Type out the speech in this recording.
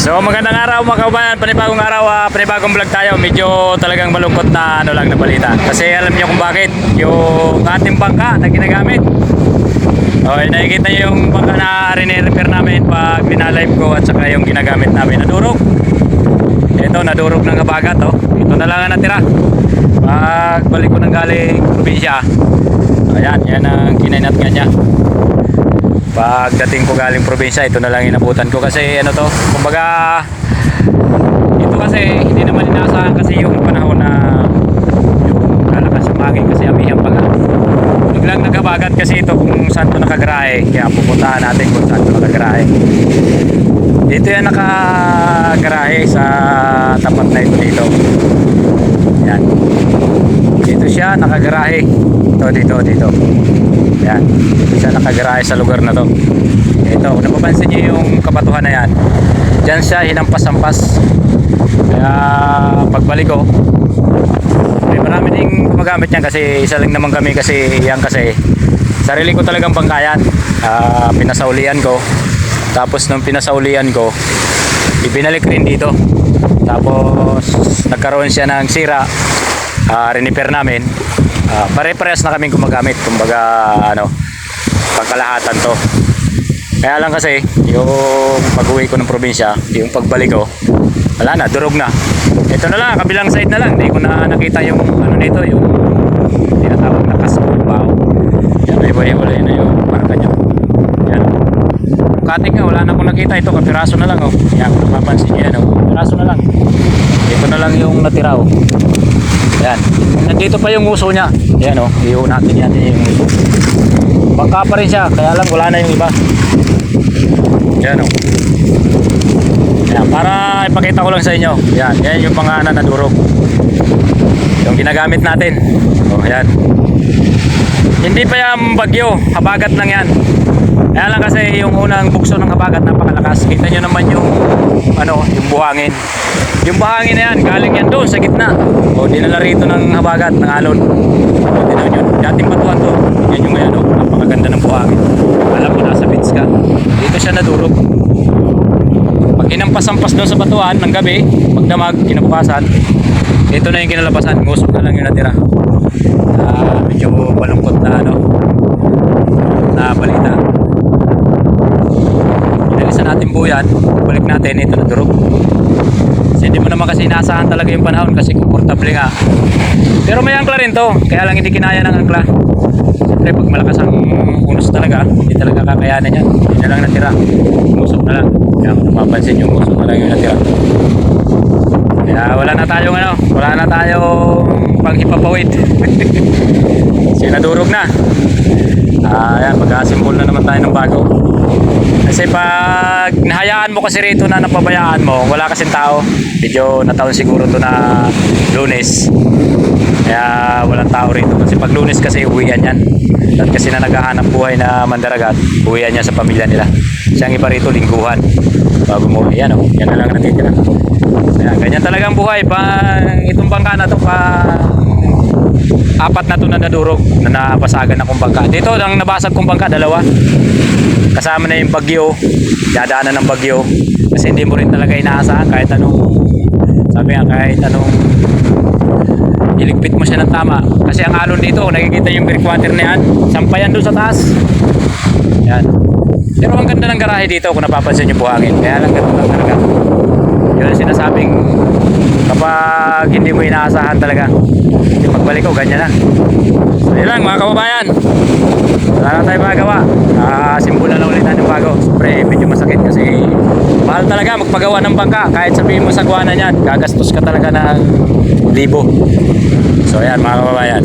So magandang araw mga kabayan, panibagong araw, panibagong vlog tayo. Medyo talagang malungkot na lang na balita. Kasi alam niyo kung bakit, yung ating bangka na ginagamit. Okay, nakikita niyo yung bangka na rin-repair namin pag binalive ko at saka yung ginagamit namin nadurog. Ito, nadurog ng habagat, oh. Ito na lang ang natira. Pag balik ko ng galing probinsya, ayan, yan ang kinainat nga niya. Pagdating ko galing probinsya, ito na lang inabutan ko kasi ano to, kumbaga ito kasi hindi naman inaasahan kasi yung panahon na yung lalakas yung hangin kasi amihan pa nga. Biglang naghabagat kasi ito kung saan to nakagrahe, kaya pupuntahan natin kung saan to nakagrahe. Dito yan nakagarahe sa tapat na ito dito. Yan. Dito siya nakagarahe. Dito. Yan. Dito siya nakagarahe sa lugar na to. Ito, kung napapansin niyo yung kabatuhan na yan, dyan siya hinampas-ampas. Kaya pagbalik ko, may marami ding gumagamit yan kasi isa lang naman kami kasi yan kasi sarili ko talagang bangkayan. Pinasaulian ko. Tapos nung pinasaulian ko, ibinalik rin dito. Tapos nagkaroon siya ng sira, rinipair namin. Pare-parehas na kaming gumagamit, kumbaga ano, pangkalahatan to. Kaya lang kasi yung pag-uwi ko ng probinsya, yung pagbalik ko, wala na, durog na. Ito na lang, kabilang side na lang, hindi ko na nakita yung ano nito, yung tinatawag na kasabao. Yan, iba-iba na yung marka niya. Yan. Cutting nga, wala na akong nakita. Ito, kapiraso na lang, oh. Yan, kung mapansin nyo yan, oh. Kapiraso na lang. Ito na lang yung natira, oh. Yan. Nandito pa yung uso niya. Yan, oh. Iyon natin yan, yung uso. Bangka pa rin siya, kaya lang wala na yung iba. Yan, oh. Yan, para ipakita ko lang sa inyo. Yan, yan yung pangalan na durog. Yung ginagamit natin. Oh, yan. Hindi pa yan bagyo, habagat lang yan. Kaya lang kasi yung unang bukso ng habagat napakalakas. Kita nyo naman yung ano, yung buhangin. Yung buhangin na yan, galing yan doon sa gitna. O dinala rito ng habagat, ng alon. O tinaw nyo, dating batuhan to. Yan yung ngayon, oh, napakaganda ng buhangin. Alam mo, nasa beach ka. Dito siya nadurog. Pag hinampas-ampas doon sa batuhan ng gabi, magdamag, kinabukasan, ito na yung kinalabasan. Ngusok na lang yung natira. Medyo malungkot na ano, na balita. Inalisan natin buyan, balik natin, ito na durog. Kasi hindi mo naman kasi inaasahan talaga yung panahon kasi komportable nga. Pero may angkla rin to, kaya lang hindi kinaya ng angkla. Siyempre pag malakas ang unos talaga, hindi talaga kakayanan yan. Hindi na lang natira, ngusok na lang. Kaya kung mapapansin yung ngusok na lang yung natira. Kaya wala na tayong ano, wala na tayong panghipapawid. Kasi nadurog na. Ayan, mag-assemble na naman tayo ng bago. Kasi pag nahayaan mo kasi rito na napabayaan mo, wala kasing tao. Medyo nataon siguro to na Lunes. Kaya walang tao rito. Kasi pag Lunes kasi uwian yan. At kasi na naghahanap buhay na mandaragat, uwian niya sa pamilya nila. Siyang iba rito, lingguhan. Bago mo, yan o, yan na lang natitira. Kaya ganyan talaga ang buhay. Itong bangka na to, apat na to na nadurog, na napasagan akong bangka. Dito, ang nabasag kong bangka, dalawa. Kasama na yung bagyo, dadaanan ng bagyo. Kasi hindi mo rin talaga inaasahan kahit anong, sabi nga, kahit anong iligpit mo siya ng tama. Kasi ang alon dito, nakikita yung breakwater na yan, sampayan doon sa taas. Yan. Pero ang ganda ng garahe dito kung napapansin yung buhangin. Kaya lang ganda lang talaga. Yun ang sinasabing kapag hindi mo inaasahan talaga. Kasi pagbalik ko, ganyan na. So yun lang mga kababayan. Wala na tayo magawa. Simula na ulit natin bago. Siyempre medyo masakit kasi mahal talaga magpagawa ng bangka. Kahit sabihin mo sagwa na yan, gagastos ka talaga ng libo. So yan mga kababayan.